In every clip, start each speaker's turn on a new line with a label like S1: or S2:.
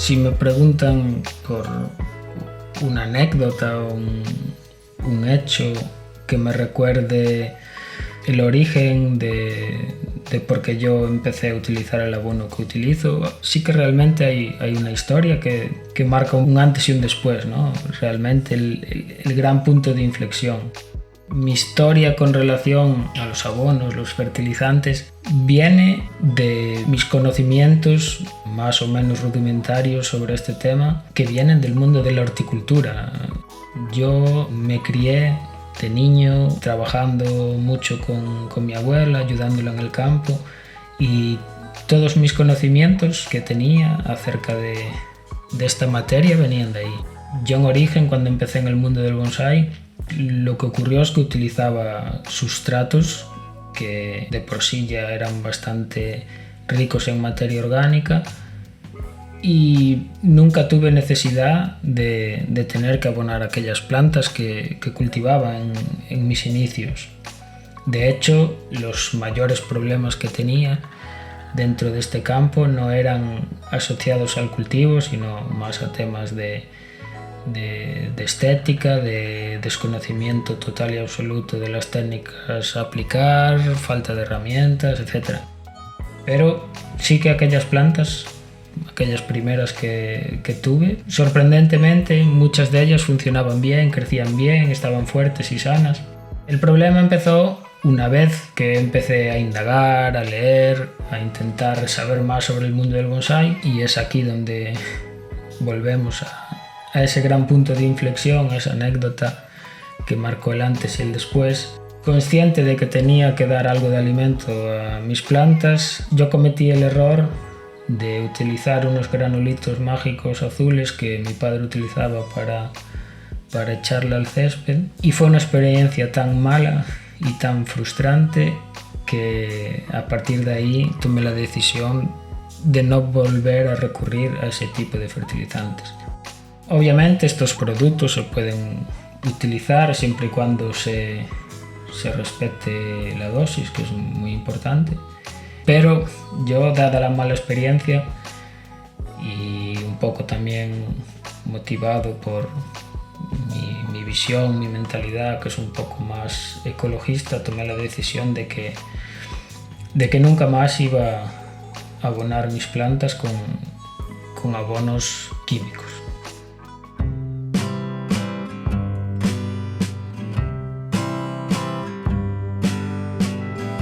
S1: Si me preguntan por una anécdota o un hecho que me recuerde el origen de por qué yo empecé a utilizar el abono que utilizo, sí que realmente hay una historia que marca un antes y un después, ¿no? Realmente el gran punto de inflexión. Mi historia con relación a los abonos, los fertilizantes, viene de mis conocimientos más o menos rudimentarios sobre este tema, que vienen del mundo de la horticultura. Yo me crié de niño trabajando mucho con mi abuela, ayudándola en el campo, y todos mis conocimientos que tenía acerca de esta materia venían de ahí. Yo en origen, cuando empecé en el mundo del bonsái, lo que ocurrió es que utilizaba sustratos que de por sí ya eran bastante ricos en materia orgánica, y nunca tuve necesidad de tener que abonar aquellas plantas que cultivaba en mis inicios. De hecho, los mayores problemas que tenía dentro de este campo no eran asociados al cultivo, sino más a temas de estética, de desconocimiento total y absoluto de las técnicas a aplicar, falta de herramientas, etc. Pero sí que aquellas plantas, aquellas primeras que tuve, sorprendentemente muchas de ellas funcionaban bien, crecían bien, estaban fuertes y sanas. El problema empezó una vez que empecé a indagar, a leer, a intentar saber más sobre el mundo del bonsái, y es aquí donde volvemos a ese gran punto de inflexión, a esa anécdota que marcó el antes y el después. Consciente de que tenía que dar algo de alimento a mis plantas, yo cometí el error de utilizar unos granulitos mágicos azules que mi padre utilizaba para echarle al césped, y fue una experiencia tan mala y tan frustrante que a partir de ahí tomé la decisión de no volver a recurrir a ese tipo de fertilizantes. Obviamente estos productos se pueden utilizar siempre y cuando se respete la dosis, que es muy importante. Pero yo, dada la mala experiencia y un poco también motivado por mi visión, mi mentalidad, que es un poco más ecologista, tomé la decisión de que nunca más iba a abonar mis plantas con abonos químicos.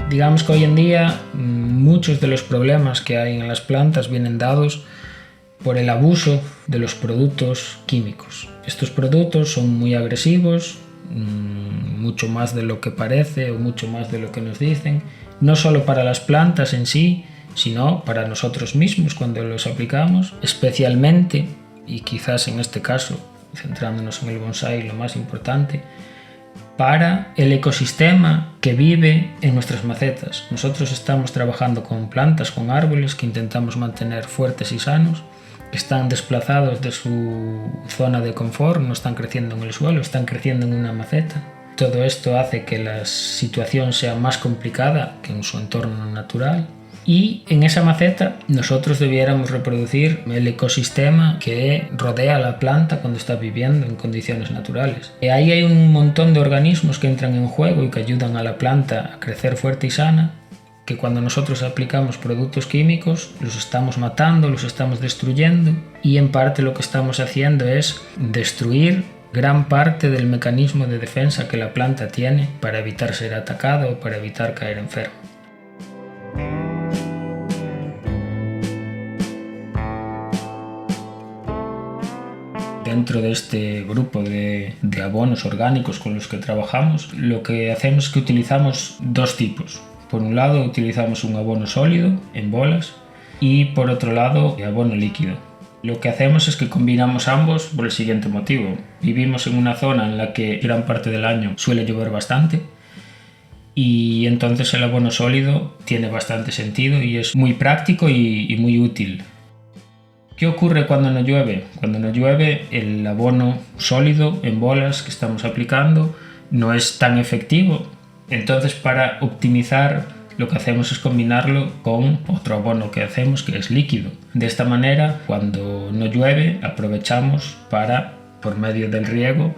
S1: Digamos que hoy en día muchos de los problemas que hay en las plantas vienen dados por el abuso de los productos químicos. Estos productos son muy agresivos, mucho más de lo que parece o mucho más de lo que nos dicen, no solo para las plantas en sí, sino para nosotros mismos cuando los aplicamos, especialmente, y quizás en este caso, centrándonos en el bonsái, lo más importante, para el ecosistema que vive en nuestras macetas. Nosotros estamos trabajando con plantas, con árboles que intentamos mantener fuertes y sanos, que están desplazados de su zona de confort, no están creciendo en el suelo, están creciendo en una maceta. Todo esto hace que la situación sea más complicada que en su entorno natural. Y en esa maceta nosotros debiéramos reproducir el ecosistema que rodea a la planta cuando está viviendo en condiciones naturales. Ahí hay un montón de organismos que entran en juego y que ayudan a la planta a crecer fuerte y sana, que cuando nosotros aplicamos productos químicos los estamos matando, los estamos destruyendo, y en parte lo que estamos haciendo es destruir gran parte del mecanismo de defensa que la planta tiene para evitar ser atacada o para evitar caer enfermo. Dentro de este grupo de abonos orgánicos con los que trabajamos, lo que hacemos es que utilizamos dos tipos. Por un lado utilizamos un abono sólido en bolas y por otro lado abono líquido. Lo que hacemos es que combinamos ambos por el siguiente motivo. Vivimos en una zona en la que gran parte del año suele llover bastante, y entonces el abono sólido tiene bastante sentido y es muy práctico y muy útil. ¿Qué ocurre cuando no llueve? Cuando no llueve, el abono sólido en bolas que estamos aplicando no es tan efectivo. Entonces, para optimizar lo que hacemos es combinarlo con otro abono que hacemos, que es líquido. De esta manera, cuando no llueve, aprovechamos para, por medio del riego,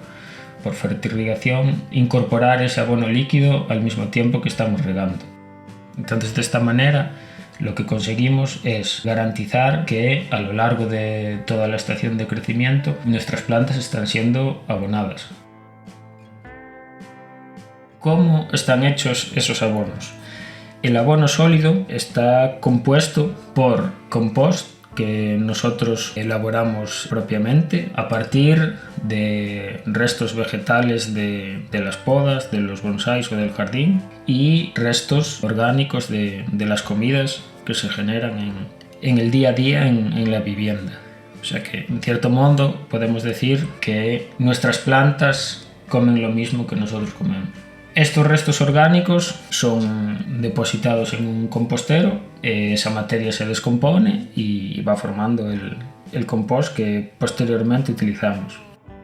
S1: por fertirrigación, incorporar ese abono líquido al mismo tiempo que estamos regando. Entonces, de esta manera, lo que conseguimos es garantizar que a lo largo de toda la estación de crecimiento nuestras plantas están siendo abonadas. ¿Cómo están hechos esos abonos? El abono sólido está compuesto por compost que nosotros elaboramos propiamente a partir de restos vegetales de las podas, de los bonsáis o del jardín, y restos orgánicos de las comidas que se generan en el día a día en la vivienda. O sea que, en cierto modo, podemos decir que nuestras plantas comen lo mismo que nosotros comemos. Estos restos orgánicos son depositados en un compostero, esa materia se descompone y va formando el compost que posteriormente utilizamos.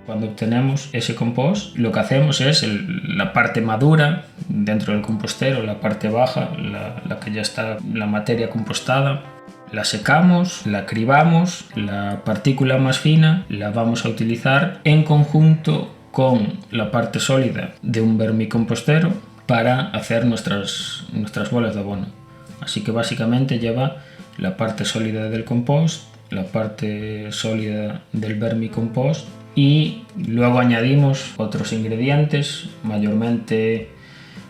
S1: Cuando obtenemos ese compost, lo que hacemos es la parte madura dentro del compostero, la parte baja, la que ya está la materia compostada, la secamos, la cribamos, la partícula más fina la vamos a utilizar en conjunto con la parte sólida de un vermicompostero para hacer nuestras bolas de abono. Así que básicamente lleva la parte sólida del compost, la parte sólida del vermicompost, y luego añadimos otros ingredientes, mayormente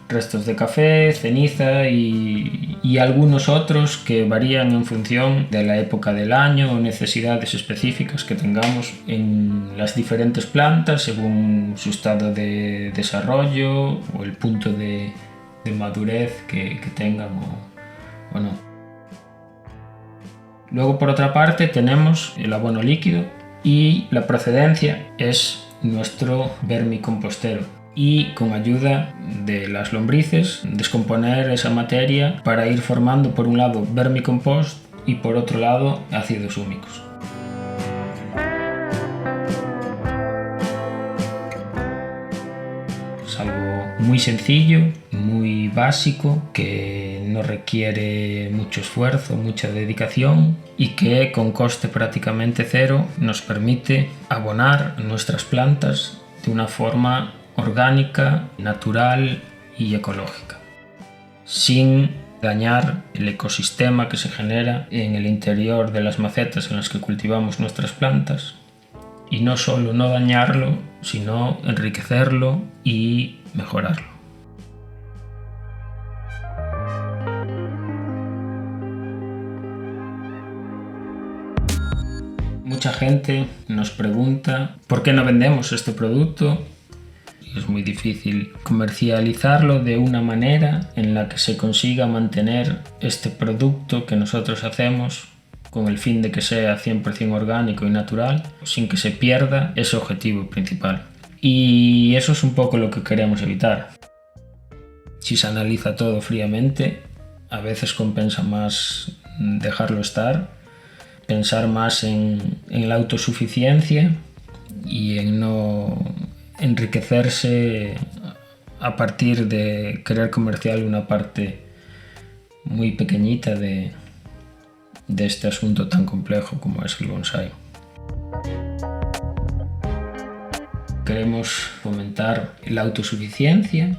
S1: restos de café, ceniza y algunos otros que varían en función de la época del año o necesidades específicas que tengamos en las diferentes plantas según su estado de desarrollo o el punto de madurez que tengan o no. Luego, por otra parte, tenemos el abono líquido y la procedencia es nuestro vermicompostero. Y con ayuda de las lombrices descomponer esa materia para ir formando por un lado vermicompost y por otro lado ácidos húmicos. Es algo muy sencillo, muy básico, que no requiere mucho esfuerzo, mucha dedicación y que con coste prácticamente cero nos permite abonar nuestras plantas de una forma orgánica, natural y ecológica, sin dañar el ecosistema que se genera en el interior de las macetas en las que cultivamos nuestras plantas, y no solo no dañarlo, sino enriquecerlo y mejorarlo. Mucha gente nos pregunta ¿por qué no vendemos este producto? Es muy difícil comercializarlo de una manera en la que se consiga mantener este producto que nosotros hacemos con el fin de que sea 100% orgánico y natural, sin que se pierda ese objetivo principal. Y eso es un poco lo que queremos evitar. Si se analiza todo fríamente, a veces compensa más dejarlo estar, pensar más en la autosuficiencia y en no enriquecerse a partir de querer comerciar una parte muy pequeñita de este asunto tan complejo como es el bonsái. Queremos fomentar la autosuficiencia,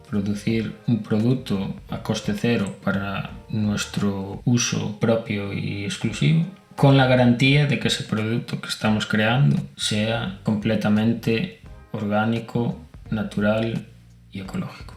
S1: producir un producto a coste cero para nuestro uso propio y exclusivo, con la garantía de que ese producto que estamos creando sea completamente orgánico, natural y ecológico.